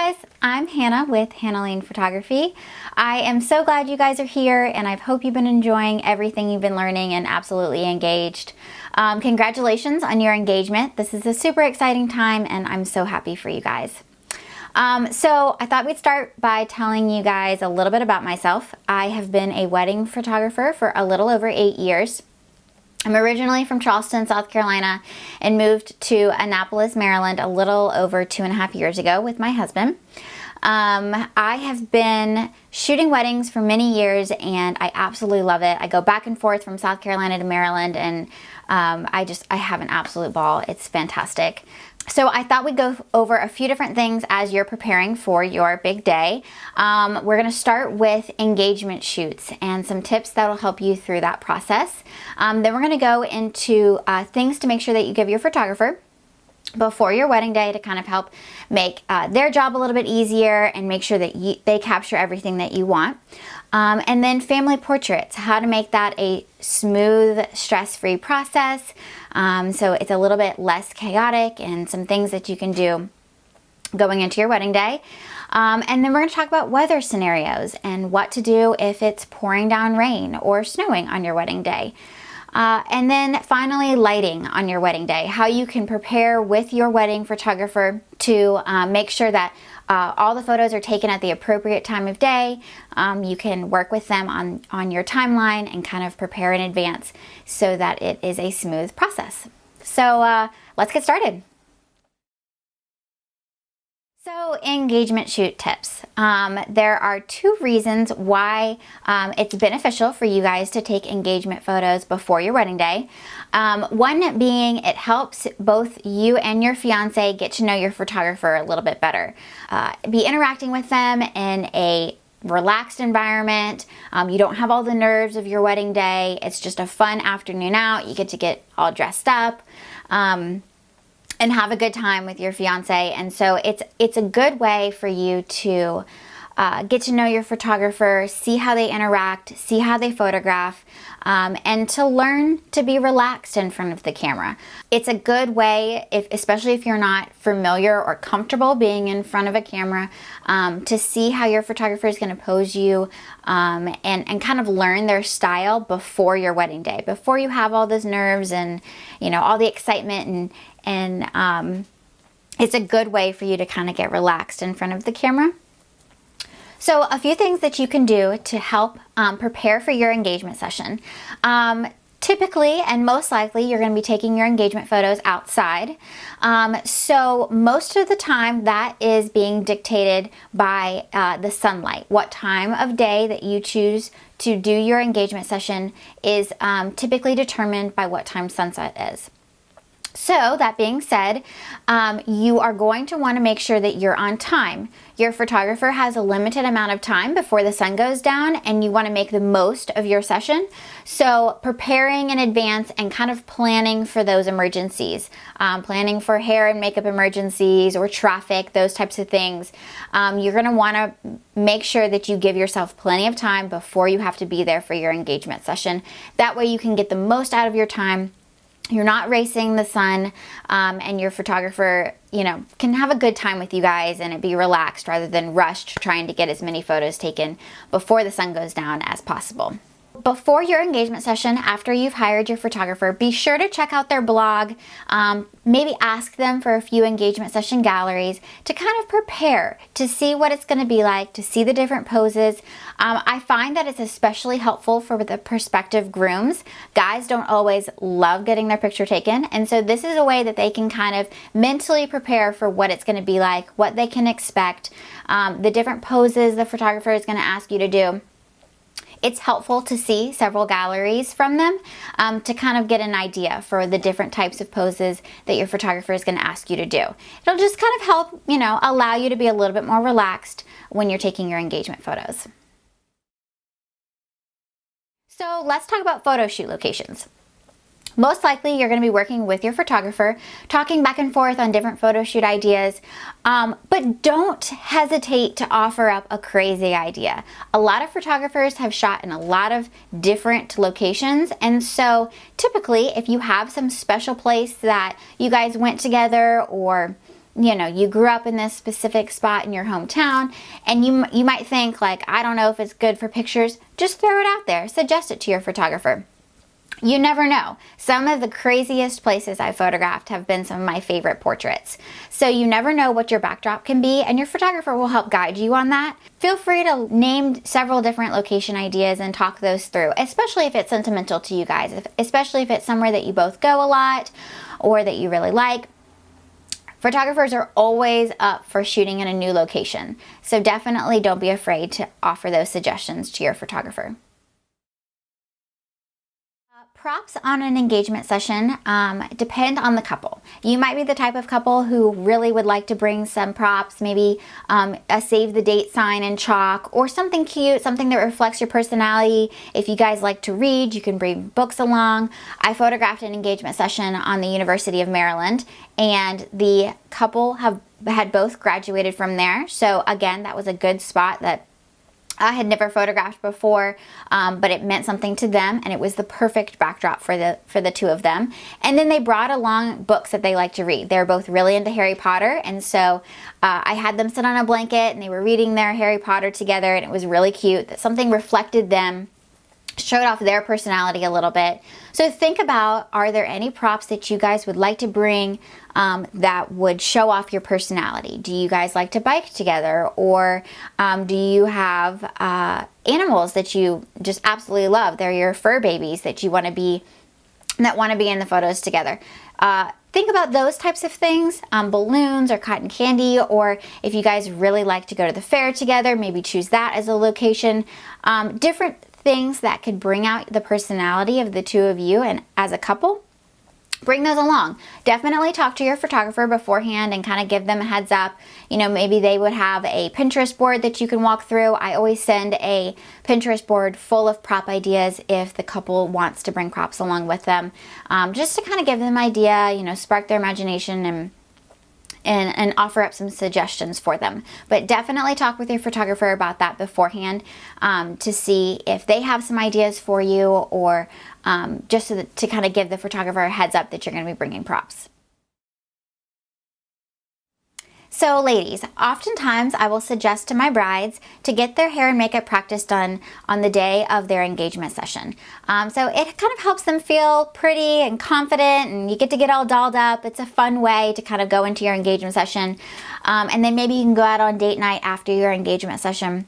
guys, I'm Hannah with Hannah Lane Photography. I am so glad you guys are here and I hope you've been enjoying everything you've been learning and absolutely engaged. Congratulations on your engagement. This is a super exciting time and I'm so happy for you guys. So I thought we'd start by telling you guys a little bit about myself. I have been a wedding photographer for a little over 8 years. I'm originally from Charleston, South Carolina, and moved to Annapolis, Maryland a little over 2.5 years ago with my husband. I have been shooting weddings for many years and I absolutely love it. I go back and forth from South Carolina to Maryland and I have an absolute ball. It's fantastic. So I thought we'd go over a few different things as you're preparing for your big day. We're going to start with engagement shoots and some tips that will help you through that process. Then we're going to go into things to make sure that you give your photographer before your wedding day to kind of help make their job a little bit easier and make sure that they capture everything that you want. And then family portraits, how to make that a smooth, stress-free process. So it's a little bit less chaotic and some things that you can do going into your wedding day. And then we're going to talk about weather scenarios and what to do if it's pouring down rain or snowing on your wedding day. And then finally, lighting on your wedding day, how you can prepare with your wedding photographer to make sure that all the photos are taken at the appropriate time of day. You can work with them on your timeline and kind of prepare in advance so that it is a smooth process. So let's get started. So engagement shoot tips. There are 2 reasons why it's beneficial for you guys to take engagement photos before your wedding day. One being it helps both you and your fiance get to know your photographer a little bit better. Be interacting with them in a relaxed environment. You don't have all the nerves of your wedding day. It's just a fun afternoon out. You get all dressed up. And have a good time with your fiance. And so it's a good way for you to get to know your photographer, see how they interact, see how they photograph, and to learn to be relaxed in front of the camera. It's a good way, especially if you're not familiar or comfortable being in front of a camera, to see how your photographer is going to pose you and kind of learn their style before your wedding day, before you have all those nerves and all the excitement and it's a good way for you to kind of get relaxed in front of the camera. So a few things that you can do to help prepare for your engagement session. Typically and most likely you're going to be taking your engagement photos outside. So most of the time that is being dictated by the sunlight. What time of day that you choose to do your engagement session is typically determined by what time sunset is. So that being said, you are going to want to make sure that you're on time. Your photographer has a limited amount of time before the sun goes down and you want to make the most of your session. So preparing in advance and kind of planning for those emergencies, planning for hair and makeup emergencies or traffic, those types of things. You're going to want to make sure that you give yourself plenty of time before you have to be there for your engagement session. That way you can get the most out of your time. You're not racing the sun, and your photographer, can have a good time with you guys and it be relaxed rather than rushed trying to get as many photos taken before the sun goes down as possible. Before your engagement session, after you've hired your photographer, be sure to check out their blog, maybe ask them for a few engagement session galleries to kind of prepare to see what it's going to be like, to see the different poses. I find that it's especially helpful for the prospective grooms. Guys don't always love getting their picture taken, and so this is a way that they can kind of mentally prepare for what it's going to be like, what they can expect, the different poses the photographer is going to ask you to do. It's helpful to see several galleries from them to kind of get an idea for the different types of poses that your photographer is going to ask you to do. It'll just kind of help, allow you to be a little bit more relaxed when you're taking your engagement photos. So let's talk about photo shoot locations. Most likely you're going to be working with your photographer, talking back and forth on different photo shoot ideas, but don't hesitate to offer up a crazy idea. A lot of photographers have shot in a lot of different locations, and so typically if you have some special place that you guys went together, or you know, you grew up in this specific spot in your hometown, and you might think like, I don't know if it's good for pictures. Just throw it out there. Suggest it to your photographer. You never know. Some of the craziest places I photographed have been some of my favorite portraits. So you never know what your backdrop can be, and your photographer will help guide you on that. Feel free to name several different location ideas and talk those through, especially if it's sentimental to you guys, especially if it's somewhere that you both go a lot or that you really like. Photographers are always up for shooting in a new location, so definitely don't be afraid to offer those suggestions to your photographer. Props on an engagement session depend on the couple. You might be the type of couple who really would like to bring some props, maybe a save the date sign in chalk, or something cute, something that reflects your personality. If you guys like to read, you can bring books along. I photographed an engagement session on the University of Maryland, and the couple had both graduated from there. So again, that was a good spot that I had never photographed before, but it meant something to them, and it was the perfect backdrop for the two of them. And then they brought along books that they like to read. They're both really into Harry Potter, and so I had them sit on a blanket, and they were reading their Harry Potter together, and it was really cute. That something reflected them, showed off their personality a little bit. So think about, are there any props that you guys would like to bring that would show off your personality? Do you guys like to bike together, or do you have animals that you just absolutely love? They're your fur babies that you want to be in the photos together. Think about those types of things, balloons or cotton candy, or if you guys really like to go to the fair together, maybe choose that as a location. Different things that could bring out the personality of the two of you and as a couple. Bring those along. Definitely talk to your photographer beforehand and kind of give them a heads up. You know, maybe they would have a Pinterest board that you can walk through. I always send a Pinterest board full of prop ideas if the couple wants to bring props along with them, just to kind of give them an idea, you know, spark their imagination and offer up some suggestions for them. But definitely talk with your photographer about that beforehand, to see if they have some ideas for you, or just to kind of give the photographer a heads up that you're going to be bringing props. So ladies, oftentimes I will suggest to my brides to get their hair and makeup practice done on the day of their engagement session. So it kind of helps them feel pretty and confident, and you get to get all dolled up. It's a fun way to kind of go into your engagement session. And then maybe you can go out on date night after your engagement session.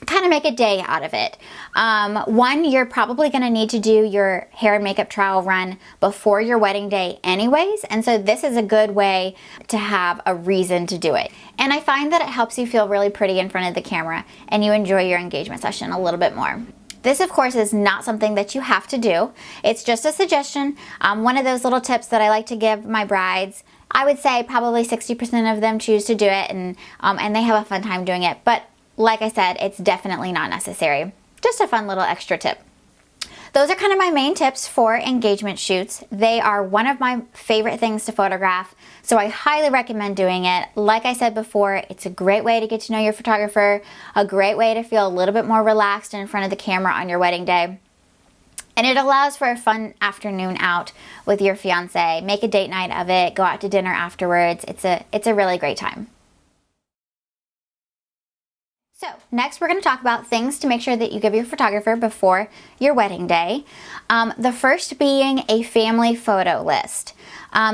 Kind of make a day out of it. One, you're probably going to need to do your hair and makeup trial run before your wedding day anyways, and so this is a good way to have a reason to do it. And I find that it helps you feel really pretty in front of the camera, and you enjoy your engagement session a little bit more. This, of course, is not something that you have to do. It's just a suggestion. One of those little tips that I like to give my brides. I would say probably 60% of them choose to do it, and they have a fun time doing it. But like I said, it's definitely not necessary. Just a fun little extra tip. Those are kind of my main tips for engagement shoots. They are one of my favorite things to photograph, so I highly recommend doing it. Like I said before, it's a great way to get to know your photographer, a great way to feel a little bit more relaxed in front of the camera on your wedding day. And it allows for a fun afternoon out with your fiance. Make a date night of it, go out to dinner afterwards. It's a really great time. So next we're going to talk about things to make sure that you give your photographer before your wedding day. The first being a family photo list.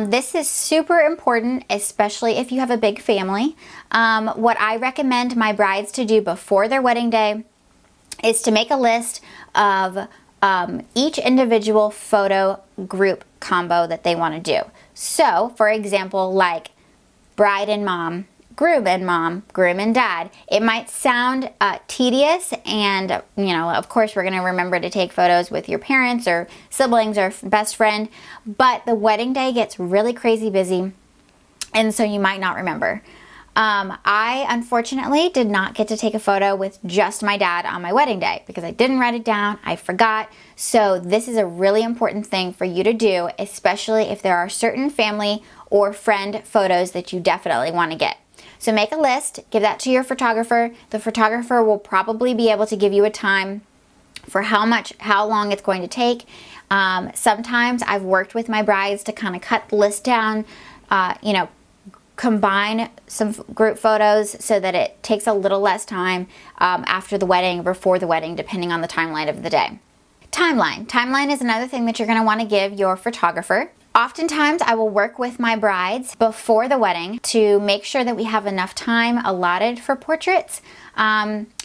This is super important, especially if you have a big family. What I recommend my brides to do before their wedding day is to make a list of each individual photo group combo that they want to do. So, for example, like bride and mom, groom and mom, groom and dad. It might sound tedious, and you know, of course we're going to remember to take photos with your parents or siblings or best friend, but the wedding day gets really crazy busy, and so you might not remember. I unfortunately did not get to take a photo with just my dad on my wedding day because I didn't write it down, I forgot. So this is a really important thing for you to do, especially if there are certain family or friend photos that you definitely want to get. So make a list, give that to your photographer. The photographer will probably be able to give you a time for how long it's going to take. Sometimes I've worked with my brides to kind of cut the list down, combine some group photos so that it takes a little less time after the wedding, before the wedding, depending on the timeline of the day. Timeline. Timeline is another thing that you're going to want to give your photographer. Oftentimes, I will work with my brides before the wedding to make sure that we have enough time allotted for portraits.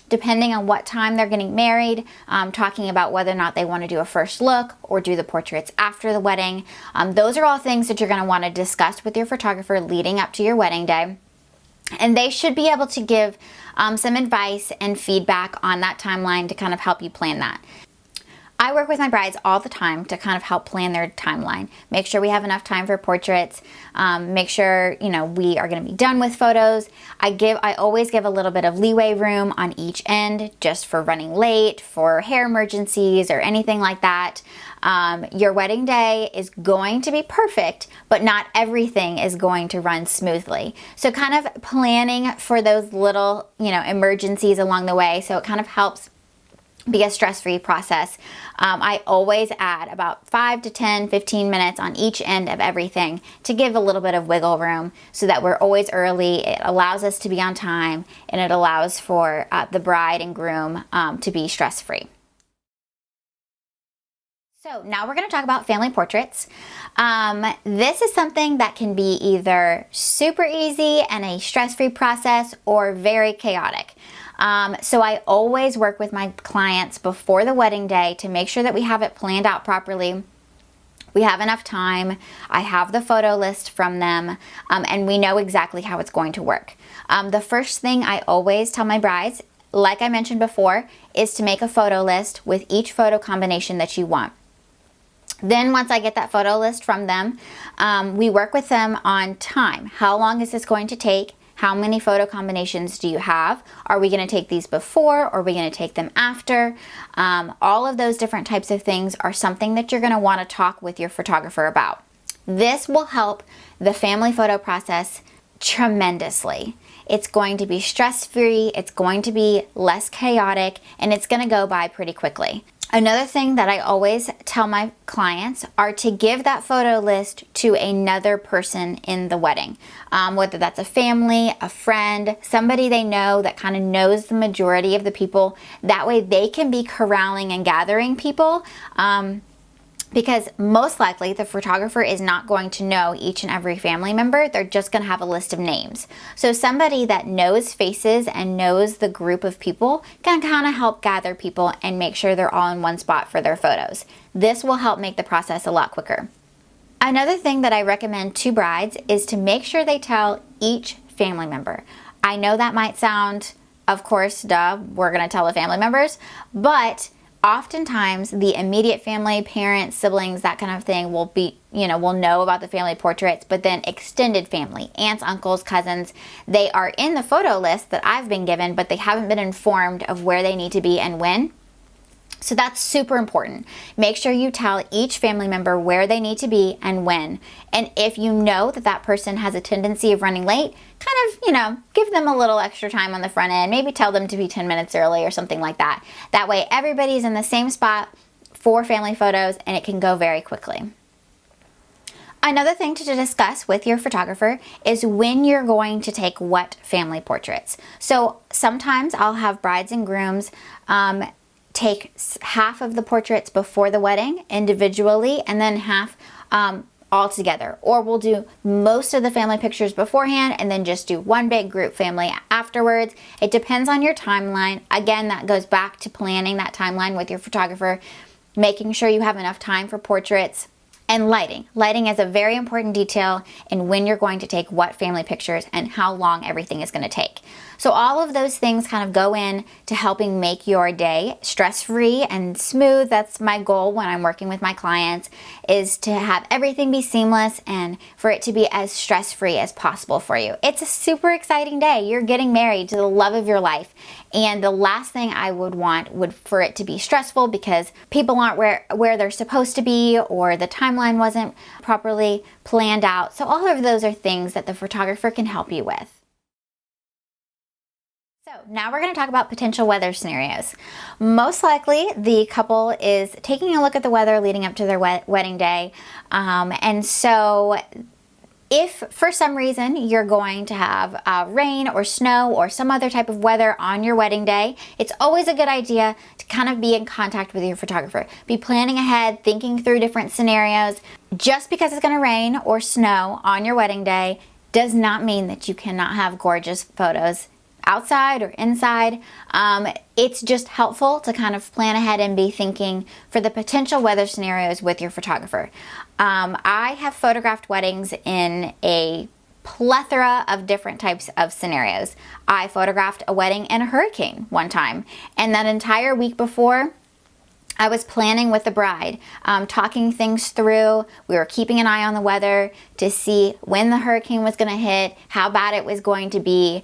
Depending on what time they're getting married, talking about whether or not they want to do a first look or do the portraits after the wedding. Those are all things that you're going to want to discuss with your photographer leading up to your wedding day. And they should be able to give some advice and feedback on that timeline to kind of help you plan that. I work with my brides all the time to kind of help plan their timeline. Make sure we have enough time for portraits. Make sure, we are going to be done with photos. I always give a little bit of leeway room on each end, just for running late, for hair emergencies, or anything like that. Your wedding day is going to be perfect, but not everything is going to run smoothly. So kind of planning for those little, emergencies along the way, so it kind of helps be a stress-free process. I always add about 5 to 10, 15 minutes on each end of everything to give a little bit of wiggle room so that we're always early. It allows us to be on time, and it allows for the bride and groom to be stress-free. So now we're going to talk about family portraits. This is something that can be either super easy and a stress-free process, or very chaotic. So I always work with my clients before the wedding day to make sure that we have it planned out properly. We have enough time. I have the photo list from them, and we know exactly how it's going to work. The first thing I always tell my brides, like I mentioned before, is to make a photo list with each photo combination that you want. Then once I get that photo list from them, we work with them on time. How long is this going to take? How many photo combinations do you have? Are we going to take these before, or are we going to take them after? All of those different types of things are something that you're going to want to talk with your photographer about. This will help the family photo process tremendously. It's going to be stress-free, it's going to be less chaotic, and it's going to go by pretty quickly. Another thing that I always tell my clients are to give that photo list to another person in the wedding, whether that's a family, a friend, somebody they know that kind of knows the majority of the people. That way they can be corralling and gathering people, because most likely the photographer is not going to know each and every family member. They're just going to have a list of names. So somebody that knows faces and knows the group of people can kind of help gather people and make sure they're all in one spot for their photos. This will help make the process a lot quicker. Another thing that I recommend to brides is to make sure they tell each family member. I know that might sound, of course, duh, we're going to tell the family members, but oftentimes the immediate family, parents, siblings, that kind of thing will know about the family portraits, but then extended family, aunts, uncles, cousins, they are in the photo list that I've been given, but they haven't been informed of where they need to be and when. So that's super important. Make sure you tell each family member where they need to be and when. And if you know that that person has a tendency of running late, kind of, give them a little extra time on the front end. Maybe tell them to be 10 minutes early or something like that. That way everybody's in the same spot for family photos, and it can go very quickly. Another thing to discuss with your photographer is when you're going to take what family portraits. So sometimes I'll have brides and grooms take half of the portraits before the wedding individually, and then half all together. Or we'll do most of the family pictures beforehand and then just do one big group family afterwards. It depends on your timeline. Again, that goes back to planning that timeline with your photographer, making sure you have enough time for portraits. And lighting. Lighting is a very important detail in when you're going to take what family pictures and how long everything is going to take. So all of those things kind of go in to helping make your day stress-free and smooth. That's my goal when I'm working with my clients, is to have everything be seamless and for it to be as stress-free as possible for you. It's a super exciting day. You're getting married to the love of your life. And the last thing I would want would for it to be stressful because people aren't where they're supposed to be, or the timeline wasn't properly planned out. So all of those are things that the photographer can help you with. So now we're going to talk about potential weather scenarios. Most likely the couple is taking a look at the weather leading up to their wedding day. And so If for some reason you're going to have rain or snow or some other type of weather on your wedding day, it's always a good idea to kind of be in contact with your photographer. Be planning ahead, thinking through different scenarios. Just because it's going to rain or snow on your wedding day does not mean that you cannot have gorgeous photos outside or inside. It's just helpful to kind of plan ahead and be thinking for the potential weather scenarios with your photographer. I have photographed weddings in a plethora of different types of scenarios. I photographed a wedding in a hurricane one time, and that entire week before, I was planning with the bride, talking things through. We were keeping an eye on the weather to see when the hurricane was going to hit, how bad it was going to be,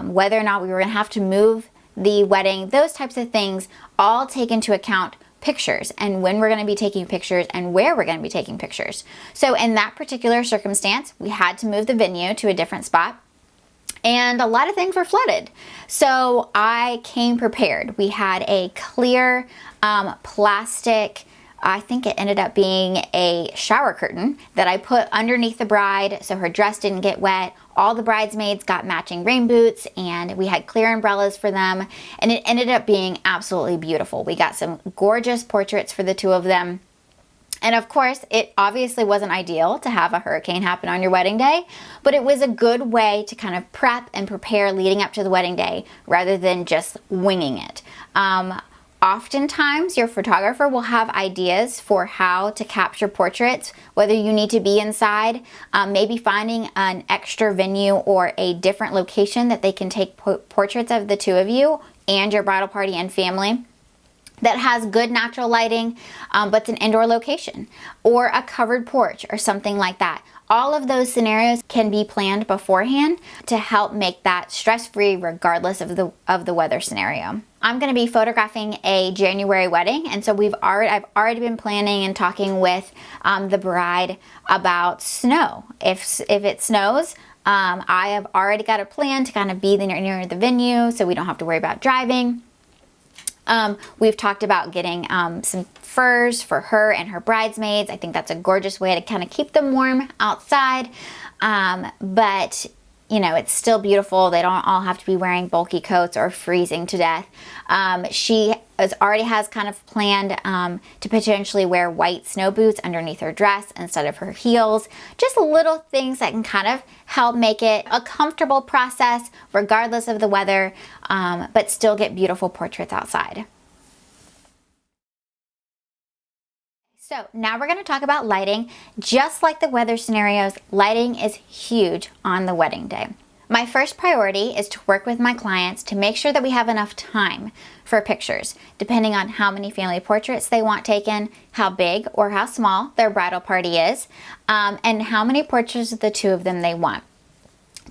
whether or not we were going to have to move the wedding. Those types of things all take into account pictures and when we're going to be taking pictures and where we're going to be taking pictures. So in that particular circumstance, we had to move the venue to a different spot. And a lot of things were flooded. So I came prepared. We had a clear plastic, I think it ended up being a shower curtain that I put underneath the bride so her dress didn't get wet. All the bridesmaids got matching rain boots, and we had clear umbrellas for them. And it ended up being absolutely beautiful. We got some gorgeous portraits for the two of them. And of course, it obviously wasn't ideal to have a hurricane happen on your wedding day, but it was a good way to kind of prep and prepare leading up to the wedding day rather than just winging it. Oftentimes, your photographer will have ideas for how to capture portraits, whether you need to be inside, maybe finding an extra venue or a different location that they can take portraits of the two of you and your bridal party and family that has good natural lighting, but it's an indoor location, or a covered porch or something like that. All of those scenarios can be planned beforehand to help make that stress-free regardless of the weather scenario. I'm going to be photographing a January wedding, and so I've already been planning and talking with the bride about snow. If it snows, I have already got a plan to kind of be near the venue so we don't have to worry about driving. We've talked about getting some furs for her and her bridesmaids. I think that's a gorgeous way to kind of keep them warm outside. But you know, it's still beautiful. They don't all have to be wearing bulky coats or freezing to death. She already has kind of planned to potentially wear white snow boots underneath her dress instead of her heels. Just little things that can kind of help make it a comfortable process regardless of the weather, but still get beautiful portraits outside. So now we're going to talk about lighting. Just like the weather scenarios, lighting is huge on the wedding day. My first priority is to work with my clients to make sure that we have enough time for pictures, depending on how many family portraits they want taken, how big or how small their bridal party is, and how many portraits of the two of them they want.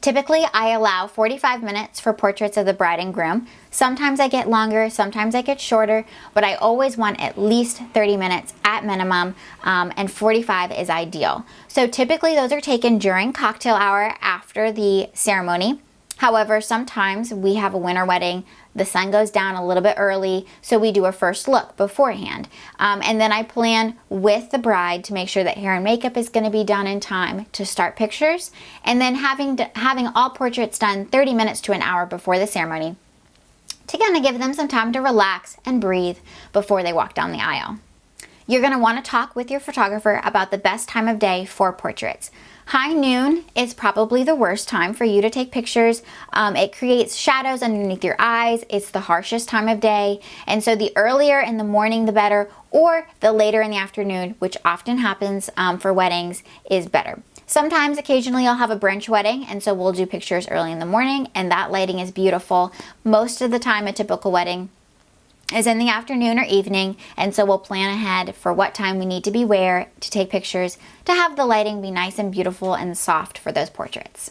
Typically, I allow 45 minutes for portraits of the bride and groom. Sometimes I get longer, sometimes I get shorter, but I always want at least 30 minutes at minimum, and 45 is ideal. So typically those are taken during cocktail hour after the ceremony. However, sometimes we have a winter wedding, the sun goes down a little bit early, so we do a first look beforehand. And then I plan with the bride to make sure that hair and makeup is going to be done in time to start pictures, and then having all portraits done 30 minutes to an hour before the ceremony to kind of give them some time to relax and breathe before they walk down the aisle. You're going to want to talk with your photographer about the best time of day for portraits. High noon is probably the worst time for you to take pictures. It creates shadows underneath your eyes. It's the harshest time of day. And so the earlier in the morning, the better, or the later in the afternoon, which often happens for weddings, is better. Sometimes, occasionally, I'll have a brunch wedding, and so we'll do pictures early in the morning, and that lighting is beautiful. Most of the time, a typical wedding is in the afternoon or evening, and so we'll plan ahead for what time we need to be where to take pictures to have the lighting be nice and beautiful and soft for those portraits.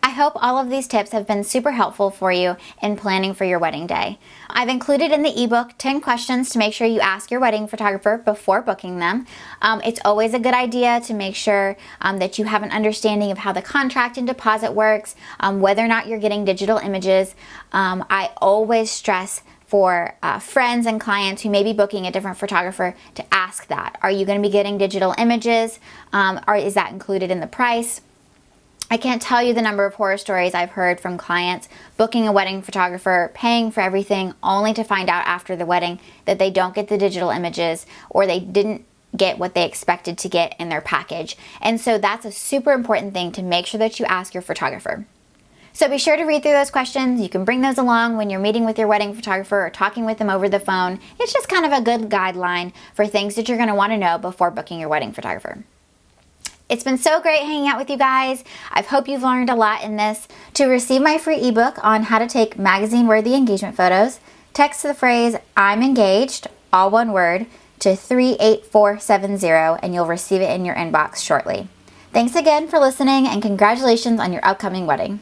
I hope all of these tips have been super helpful for you in planning for your wedding day. I've included in the ebook 10 questions to make sure you ask your wedding photographer before booking them. It's always a good idea to make sure that you have an understanding of how the contract and deposit works, whether or not you're getting digital images. I always stress for friends and clients who may be booking a different photographer to ask that. Are you going to be getting digital images? Or is that included in the price? I can't tell you the number of horror stories I've heard from clients booking a wedding photographer, paying for everything, only to find out after the wedding that they don't get the digital images or they didn't get what they expected to get in their package. And so that's a super important thing to make sure that you ask your photographer. So be sure to read through those questions. You can bring those along when you're meeting with your wedding photographer or talking with them over the phone. It's just kind of a good guideline for things that you're going to want to know before booking your wedding photographer. It's been so great hanging out with you guys. I hope you've learned a lot in this. To receive my free ebook on how to take magazine-worthy engagement photos, text the phrase "I'm engaged," all one word, to 38470 and you'll receive it in your inbox shortly. Thanks again for listening and congratulations on your upcoming wedding.